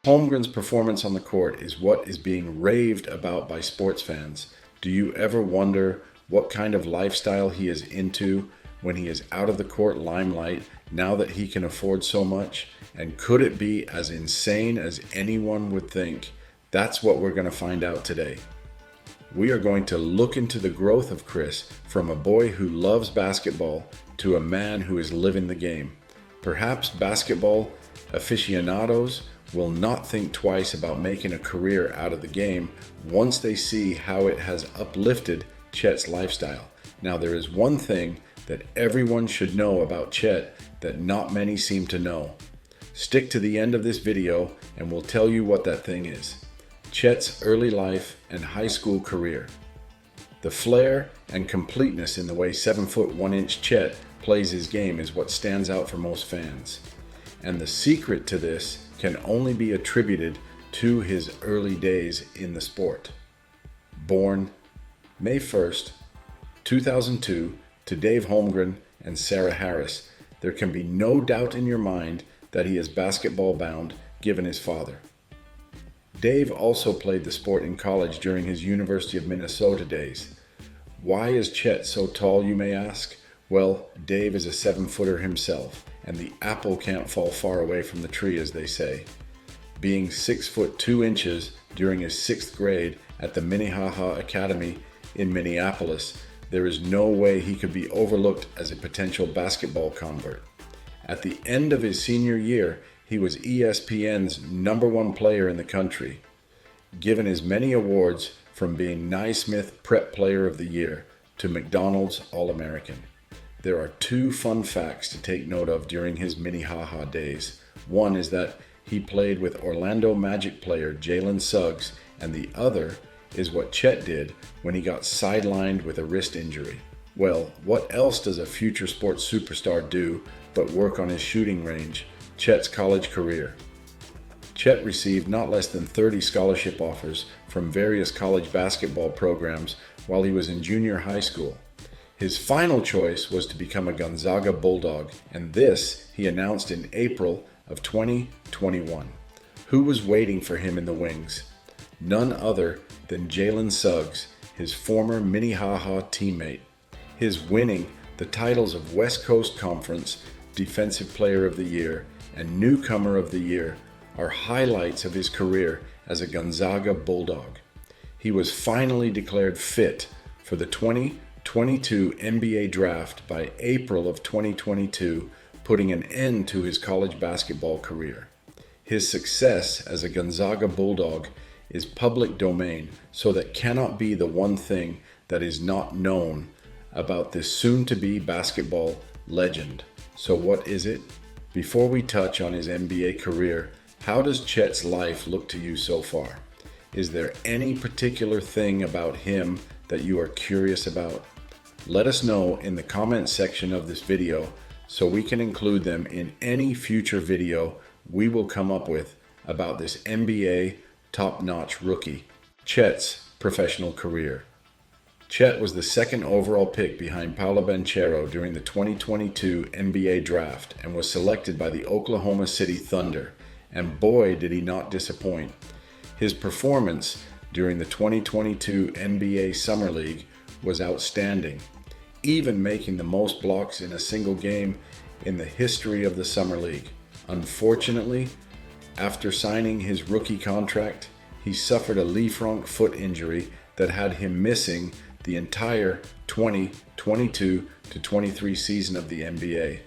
Holmgren's performance on the court is what is being raved about by sports fans. Do you ever wonder what kind of lifestyle he is into when he is out of the court limelight now that he can afford so much? And could it be as insane as anyone would think? That's what we're going to find out today. We are going to look into the growth of Chris from a boy who loves basketball to a man who is living the game. Perhaps basketball aficionados will not think twice about making a career out of the game once they see how it has uplifted Chet's lifestyle. Now, there is one thing that everyone should know about Chet that not many seem to know. Stick to the end of this video and we'll tell you what that thing is. Chet's early life and high school career. The flair and completeness in the way 7'1" Chet plays his game is what stands out for most fans. And the secret to this can only be attributed to his early days in the sport. Born May 1st, 2002, to Dave Holmgren and Sarah Harris, there can be no doubt in your mind that he is basketball bound given his father. Dave also played the sport in college during his University of Minnesota days. Why is Chet so tall, you may ask? Well, Dave is a 7-footer himself, and the apple can't fall far away from the tree, as they say. Being 6'2" during his 6th grade at the Minnehaha Academy in Minneapolis, there is no way he could be overlooked as a potential basketball convert. At the end of his senior year, he was ESPN's #1 player in the country, given his many awards from being Naismith Prep Player of the Year to McDonald's All-American. There are two fun facts to take note of during his Minnehaha days. One is that he played with Orlando Magic player Jalen Suggs, and the other is what Chet did when he got sidelined with a wrist injury. Well, what else does a future sports superstar do but work on his shooting range? Chet's college career. Chet received not less than 30 scholarship offers from various college basketball programs while he was in junior high school. His final choice was to become a Gonzaga Bulldog, and this he announced in April of 2021. Who was waiting for him in the wings? None other than Jalen Suggs, his former Minnehaha teammate. His winning the titles of West Coast Conference Defensive Player of the Year and Newcomer of the Year are highlights of his career as a Gonzaga Bulldog. He was finally declared fit for the 2022 NBA draft by April of 2022, putting an end to his college basketball career. His success as a Gonzaga Bulldog is public domain, so that cannot be the one thing that is not known about this soon-to-be basketball legend. So what is it? Before we touch on his NBA career, how does Chet's life look to you so far? Is there any particular thing about him that you are curious about? Let us know in the comments section of this video so we can include them in any future video we will come up with about this NBA top-notch rookie. Chet's professional career. Chet was the second overall pick behind Paolo Banchero during the 2022 NBA draft and was selected by the Oklahoma City Thunder, and boy did he not disappoint. His performance during the 2022 NBA Summer League was outstanding, even making the most blocks in a single game in the history of the Summer League. Unfortunately, after signing his rookie contract, he suffered a Liefranc foot injury that had him missing the entire 2022-23 season of the NBA.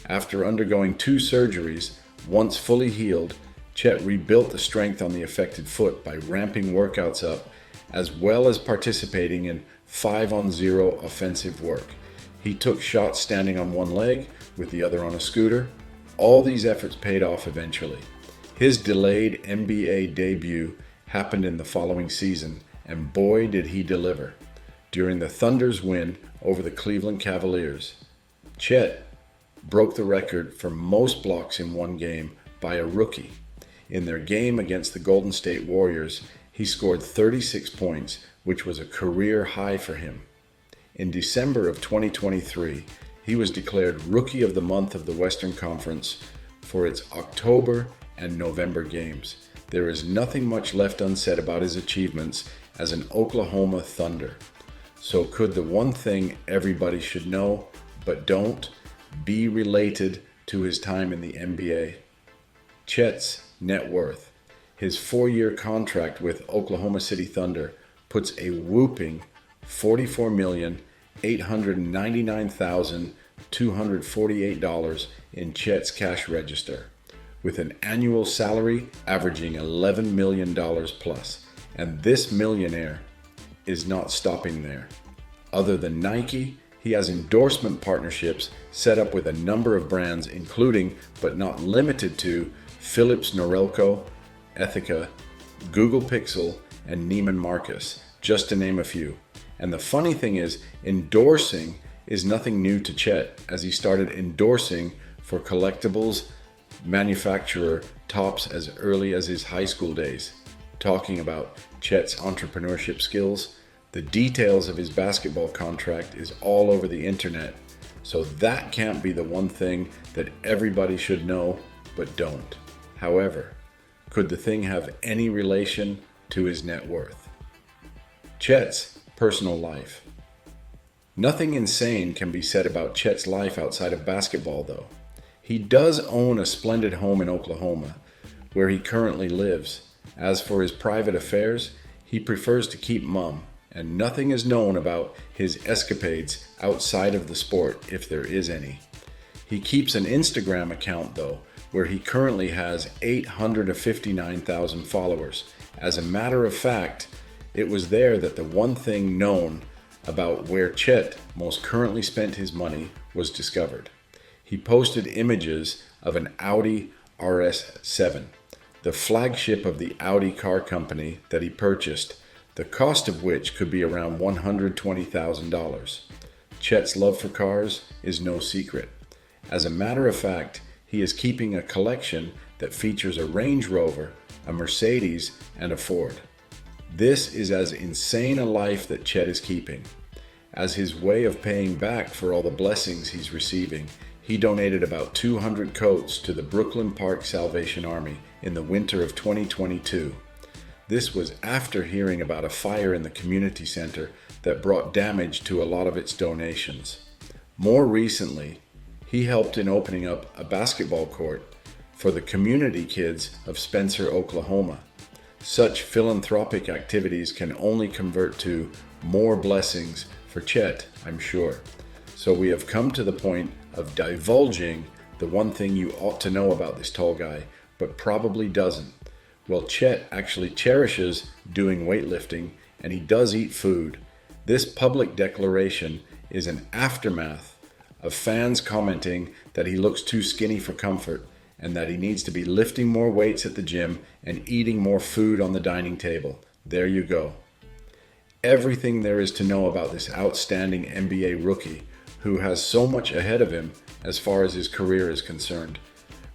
After undergoing 2 surgeries, once fully healed, Chet rebuilt the strength on the affected foot by ramping workouts up, as well as participating in 5-on-0 offensive work. He took shots standing on one leg with the other on a scooter. All these efforts paid off eventually. His delayed NBA debut happened in the following season, and boy did he deliver. During the Thunder's win over the Cleveland Cavaliers, Chet broke the record for most blocks in one game by a rookie. In their game against the Golden State Warriors, he scored 36 points, which was a career high for him. In December of 2023, he was declared Rookie of the Month of the Western Conference for its October and November games. There is nothing much left unsaid about his achievements as an Oklahoma Thunder. So could the one thing everybody should know, but don't, be related to his time in the NBA? Chet's net worth. His 4-year contract with Oklahoma City Thunder puts a whooping $44,899,248 in Chet's cash register, with an annual salary averaging $11 million plus. And this millionaire is not stopping there. Other than Nike, he has endorsement partnerships set up with a number of brands, including, but not limited to, Philips Norelco, Ethica, Google Pixel, and Neiman Marcus, just to name a few. And the funny thing is, endorsing is nothing new to Chet, as he started endorsing for collectibles manufacturer Topps as early as his high school days. Talking about Chet's entrepreneurship skills, the details of his basketball contract is all over the internet, so that can't be the one thing that everybody should know but don't. However, could the thing have any relation to his net worth? Chet's personal life. Nothing insane can be said about Chet's life outside of basketball, though. He does own a splendid home in Oklahoma, where he currently lives. As for his private affairs, he prefers to keep mum, and nothing is known about his escapades outside of the sport, if there is any. He keeps an Instagram account, though, where he currently has 859,000 followers. As a matter of fact, it was there that the one thing known about where Chet most currently spent his money was discovered. He posted images of an Audi RS7, the flagship of the Audi car company that he purchased, the cost of which could be around $120,000. Chet's love for cars is no secret. As a matter of fact, he is keeping a collection that features a Range Rover, a Mercedes, and a Ford. This is as insane a life that Chet is keeping. As his way of paying back for all the blessings he's receiving, he donated about 200 coats to the Brooklyn Park Salvation Army in the winter of 2022. This was after hearing about a fire in the community center that brought damage to a lot of its donations. More recently, he helped in opening up a basketball court for the community kids of Spencer, Oklahoma. Such philanthropic activities can only convert to more blessings for Chet, I'm sure. So we have come to the point of divulging the one thing you ought to know about this tall guy, but probably doesn't. Well, Chet actually cherishes doing weightlifting, and he does eat food. This public declaration is an aftermath of fans commenting that he looks too skinny for comfort, and that he needs to be lifting more weights at the gym and eating more food on the dining table. There you go. Everything there is to know about this outstanding NBA rookie who has so much ahead of him as far as his career is concerned.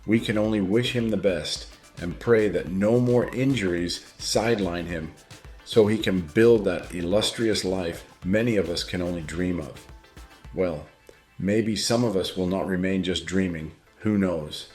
We can only wish him the best and pray that no more injuries sideline him so he can build that illustrious life many of us can only dream of. Well, maybe some of us will not remain just dreaming. Who knows?